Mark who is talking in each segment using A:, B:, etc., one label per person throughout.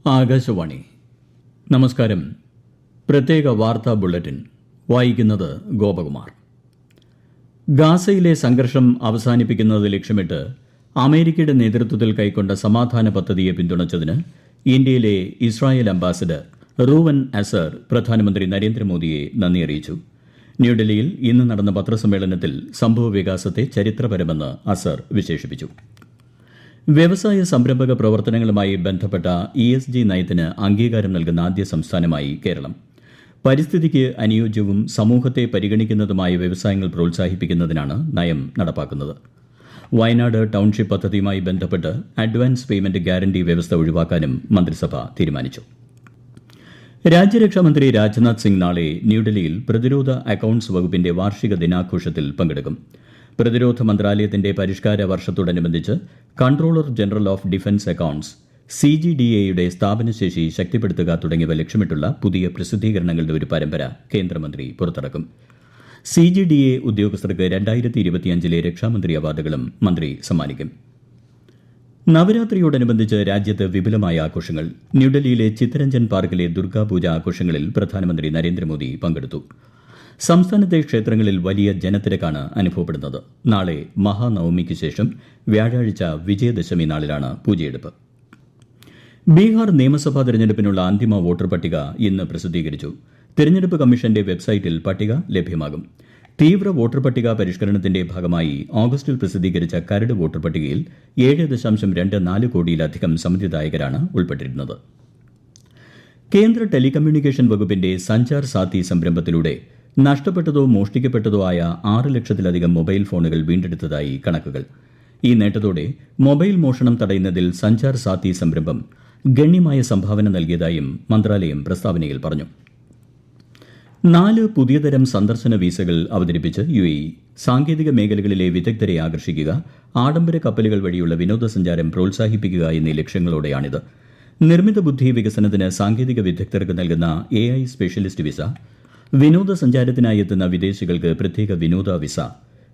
A: ആകാശവാണി. നമസ്കാരം. പ്രത്യേക വാർത്താ ബുള്ളറ്റിൻ വായിക്കുന്നത് ഗോപകുമാർ. ഗാസയിലെ സംഘർഷം അവസാനിപ്പിക്കുന്നത് ലക്ഷ്യമിട്ട് അമേരിക്കയുടെ നേതൃത്വത്തിൽ കൈക്കൊണ്ട സമാധാന പദ്ധതിയെ പിന്തുണച്ചതിന് ഇന്ത്യയിലെ ഇസ്രായേൽ അംബാസഡർ റൂവൻ അസർ പ്രധാനമന്ത്രി നരേന്ദ്രമോദിയെ നന്ദി അറിയിച്ചു. ന്യൂഡൽഹിയിൽ ഇന്ന് നടന്ന പത്രസമ്മേളനത്തിൽ സംഭവവികാസത്തെ ചരിത്രപരമെന്ന് അസർ വിശേഷിപ്പിച്ചു. വ്യവസായ സംരംഭക പ്രവർത്തനങ്ങളുമായി ബന്ധപ്പെട്ട ESG നയത്തിന് അംഗീകാരം നൽകുന്ന ആദ്യ സംസ്ഥാനമായി കേരളം. പരിസ്ഥിതിക്ക് അനുയോജ്യവും സമൂഹത്തെ പരിഗണിക്കുന്നതുമായ വ്യവസായങ്ങൾ പ്രോത്സാഹിപ്പിക്കുന്നതിനാണ് നയം നടപ്പാക്കുന്നത്. വയനാട് ടൌൺഷിപ്പ് പദ്ധതിയുമായി ബന്ധപ്പെട്ട് അഡ്വാൻസ് പേയ്മെന്റ് ഗ്യാരണ്ടി വ്യവസ്ഥ ഒഴിവാക്കാനും മന്ത്രിസഭ തീരുമാനിച്ചു. രാജ്യരക്ഷാമന്ത്രി രാജ്നാഥ് സിംഗ് നാളെ ന്യൂഡൽഹിയിൽ പ്രതിരോധ അക്കൌണ്ട്സ് വകുപ്പിന്റെ വാർഷിക ദിനാഘോഷത്തിൽ പങ്കെടുക്കും. പ്രതിരോധ മന്ത്രാലയത്തിന്റെ പരിഷ്കാര വർഷത്തോടനുബന്ധിച്ച് controller general of defence accounts CGDAയുടെ സ്ഥാപനശേഷി ശക്തിപ്പെടുത്തുക തുടങ്ങിയവ ലക്ഷ്യമിട്ടുള്ള പുതിയ പ്രസിദ്ധീകരണങ്ങളുടെ ഒരു പരമ്പര കേന്ദ്രമന്ത്രി പുറത്തിറക്കും. CGDA ഉദ്യോഗസ്ഥർക്ക് 2025 രക്ഷാമന്ത്രി അവാർഡുകളും മന്ത്രി സമ്മാനിക്കും. നവരാത്രിയോടനുബന്ധിച്ച് രാജ്യത്ത് വിപുലമായ ആഘോഷങ്ങൾ. ന്യൂഡൽഹിയിലെ ചിത്തരഞ്ജൻ പാർക്കിലെ ദുർഗാപൂജ ആഘോഷങ്ങളിൽ പ്രധാനമന്ത്രി നരേന്ദ്രമോദി പങ്കെടുത്തു. സംസ്ഥാനത്തെ ക്ഷേത്രങ്ങളിൽ വലിയ ജനത്തിരക്കാണ് അനുഭവപ്പെടുന്നത്. നാളെ മഹാനവമിക്ക് ശേഷം വ്യാഴാഴ്ച വിജയദശമി നാളിലാണ് പൂജയെടുപ്പ്. ബീഹാർ നിയമസഭാ തെരഞ്ഞെടുപ്പിനുള്ള അന്തിമ വോട്ടർ പട്ടിക ഇന്ന് പ്രസിദ്ധീകരിച്ചു. തെരഞ്ഞെടുപ്പ് കമ്മീഷന്റെ വെബ്സൈറ്റിൽ പട്ടിക ലഭ്യമാകും. തീവ്ര വോട്ടർ പട്ടിക പരിഷ്കരണത്തിന്റെ ഭാഗമായി ഓഗസ്റ്റിൽ പ്രസിദ്ധീകരിച്ച കരട് വോട്ടർ പട്ടികയിൽ 7.24 കോടിയിലധികം സമ്മതിദായകരാണ് ഉൾപ്പെട്ടിരുന്നത്. കേന്ദ്ര ടെലികമ്മ്യൂണിക്കേഷൻ വകുപ്പിന്റെ സഞ്ചാർ സാത്തി സംരംഭത്തിലൂടെ നഷ്ടപ്പെട്ടതോ മോഷ്ടിക്കപ്പെട്ടതോ ആയ 6 ലക്ഷത്തിലധികം മൊബൈൽ ഫോണുകൾ വീണ്ടെടുത്തതായി കണക്കുകൾ. ഈ നേട്ടത്തോടെ മൊബൈൽ മോഷണം തടയുന്നതിൽ സഞ്ചാർ സാത്തി സംരംഭം ഗണ്യമായ സംഭാവന നൽകിയതായും മന്ത്രാലയം പ്രസ്താവനയിൽ പറഞ്ഞു. 4 പുതിയതരം സന്ദർശന വീസകൾ അവതരിപ്പിച്ച് UAE. സാങ്കേതിക മേഖലകളിലെ വിദഗ്ധരെ ആകർഷിക്കുക, ആഡംബര കപ്പലുകൾ വഴിയുള്ള വിനോദസഞ്ചാരം പ്രോത്സാഹിപ്പിക്കുക എന്നീ ലക്ഷ്യങ്ങളോടെയാണിത്. നിർമ്മിത ബുദ്ധി വികസനത്തിന് സാങ്കേതിക വിദഗ്ധർക്ക് നൽകുന്ന AI സ്പെഷ്യലിസ്റ്റ് വിസ, വിനോദസഞ്ചാരത്തിനായി എത്തുന്ന വിദേശികൾക്ക് പ്രത്യേക വിനോദ വിസ,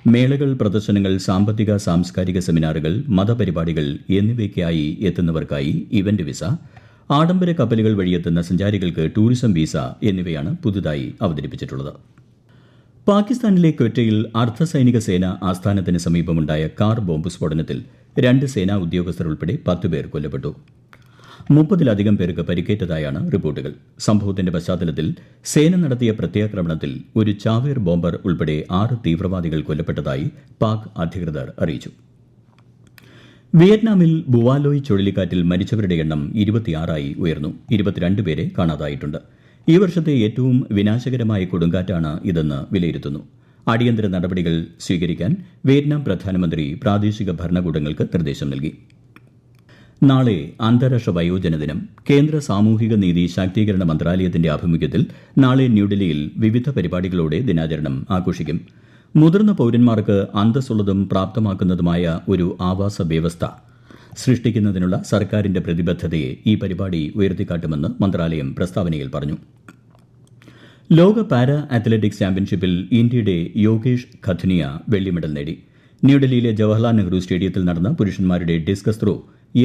A: മേളകൾ, പ്രദർശനങ്ങൾ, സാമ്പത്തിക സാംസ്കാരിക സെമിനാറുകൾ, മതപരിപാടികൾ എന്നിവയ്ക്കായി എത്തുന്നവർക്കായി ഇവന്റ് വിസ, ആഡംബര കപ്പലുകൾ വഴിയെത്തുന്ന സഞ്ചാരികൾക്ക് ടൂറിസം വിസ എന്നിവയാണ് പുതുതായി അവതരിപ്പിച്ചിട്ടുള്ളത്. പാകിസ്ഥാനിലെ ക്വറ്റയിൽ അർദ്ധസൈനിക സേന ആസ്ഥാനത്തിന് സമീപമുണ്ടായ കാർ ബോംബ് സ്ഫോടനത്തിൽ 2 സേനാ ഉദ്യോഗസ്ഥർ ഉൾപ്പെടെ 10 പേർ കൊല്ലപ്പെട്ടു. 30-ലധികം പേർക്ക് പരിക്കേറ്റതായാണ് റിപ്പോർട്ടുകൾ. സംഭവത്തിന്റെ പശ്ചാത്തലത്തിൽ സേന നടത്തിയ പ്രത്യാക്രമണത്തിൽ ഒരു ചാവേർ ബോംബർ ഉൾപ്പെടെ 6 തീവ്രവാദികൾ കൊല്ലപ്പെട്ടതായി പാക് അധികൃതർ അറിയിച്ചു. വിയറ്റ്നാമിൽ ബുവാലോയ് ചുഴലിക്കാറ്റിൽ മരിച്ചവരുടെ എണ്ണം 26 ഉയർന്നു. 22 പേരെ കാണാതായിട്ടുണ്ട്. ഈ വർഷത്തെ ഏറ്റവും വിനാശകരമായ കൊടുങ്കാറ്റാണ് ഇതെന്ന് വിലയിരുത്തുന്നു. അടിയന്തര നടപടികൾ സ്വീകരിക്കാൻ വിയറ്റ്നാം പ്രധാനമന്ത്രി പ്രാദേശിക ഭരണകൂടങ്ങൾക്ക് നിർദ്ദേശം നൽകി. നാളെ അന്താരാഷ്ട്ര വയോജന ദിനം. കേന്ദ്ര സാമൂഹിക നീതി ശാക്തീകരണ മന്ത്രാലയത്തിന്റെ ആഭിമുഖ്യത്തിൽ നാളെ ന്യൂഡൽഹിയിൽ വിവിധ പരിപാടികളോടെ ദിനാചരണം ആഘോഷിക്കും. മുതിർന്ന പൌരന്മാർക്ക് അന്തസ്സുള്ളതും പ്രാപ്തമാക്കുന്നതുമായ ഒരു ആവാസ വ്യവസ്ഥ സൃഷ്ടിക്കുന്നതിനുള്ള സർക്കാരിന്റെ പ്രതിബദ്ധതയെ ഈ പരിപാടി ഉയർത്തിക്കാട്ടുമെന്ന് മന്ത്രാലയം പ്രസ്താവനയിൽ പറഞ്ഞു. ലോക പാരാ അത്ലറ്റിക്സ് ചാമ്പ്യൻഷിപ്പിൽ ഇന്ത്യയുടെ യോഗേഷ് ഖത്നിയ വെള്ളി മെഡൽ നേടി. ന്യൂഡൽഹിയിലെ ജവഹർലാൽ നെഹ്റു സ്റ്റേഡിയത്തിൽ നടന്ന പുരുഷന്മാരുടെ ഡിസ്കസ് ത്രോ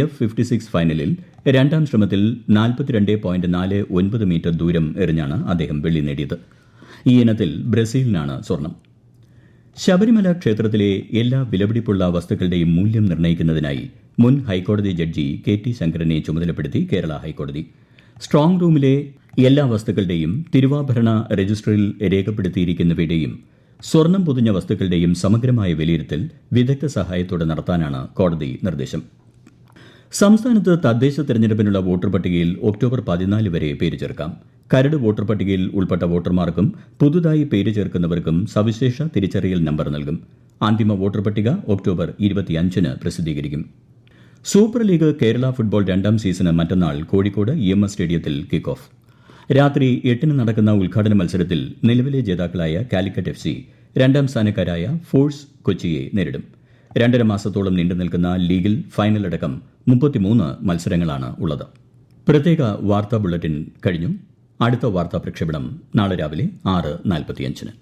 A: F56 ഫൈനലിൽ 2ാം ശ്രമത്തിൽ 42.49 മീറ്റർ ദൂരം എറിഞ്ഞാണ് അദ്ദേഹം വെള്ളി നേടിയത്. ഈ ഇനത്തിൽ ബ്രസീലിനാണ് സ്വർണം. ശബരിമല ക്ഷേത്രത്തിലെ എല്ലാ വിലപിടിപ്പുള്ള വസ്തുക്കളുടെയും മൂല്യം നിർണ്ണയിക്കുന്നതിനായി മുൻ ഹൈക്കോടതി ജഡ്ജി KT ശങ്കരനെ ചുമതലപ്പെടുത്തി കേരള ഹൈക്കോടതി. സ്ട്രോങ് റൂമിലെ എല്ലാ വസ്തുക്കളുടെയും തിരുവാഭരണ രജിസ്റ്ററിൽ രേഖപ്പെടുത്തിയിരിക്കുന്നവയുടെയും സ്വർണം പൊതിഞ്ഞ വസ്തുക്കളുടെയും സമഗ്രമായ വിലയിരുത്തൽ വിദഗ്ധ സഹായത്തോടെ നടത്താനാണ് കോടതി നിർദ്ദേശം. സംസ്ഥാനത്ത് തദ്ദേശ തെരഞ്ഞെടുപ്പിനുള്ള വോട്ടർ പട്ടികയിൽ ഒക്ടോബർ 14 വരെ പേര് ചേർക്കാം. കരട് വോട്ടർ പട്ടികയിൽ ഉൾപ്പെട്ട വോട്ടർമാർക്കും പുതുതായി പേര് ചേർക്കുന്നവർക്കും സവിശേഷ തിരിച്ചറിയൽ നമ്പർ നൽകും. അന്തിമ വോട്ടർ പട്ടിക ഒക്ടോബർ 25 പ്രസിദ്ധീകരിക്കും. Super league Kerala football 2ാം season മറ്റന്നാൾ കോഴിക്കോട് EMS സ്റ്റേഡിയത്തിൽ കിക്ക് ഓഫ്. രാത്രി 8 നടക്കുന്ന ഉദ്ഘാടന മത്സരത്തിൽ നിലവിലെ ജേതാക്കളായ കാലിക്കറ്റ് FC 2ാം സ്ഥാനക്കാരായ ഫോഴ്സ് കൊച്ചിയെ നേരിടും. 2.5 മാസത്തോളം നീണ്ടുനിൽക്കുന്ന ലീഗിൽ ഫൈനലടക്കം 33 മത്സരങ്ങളാണ് ഉള്ളത്. പ്രത്യേക വാർത്താ ബുള്ളറ്റിൻ കഴിഞ്ഞു. അടുത്ത വാർത്താ പ്രക്ഷേപണം നാളെ രാവിലെ 6:45.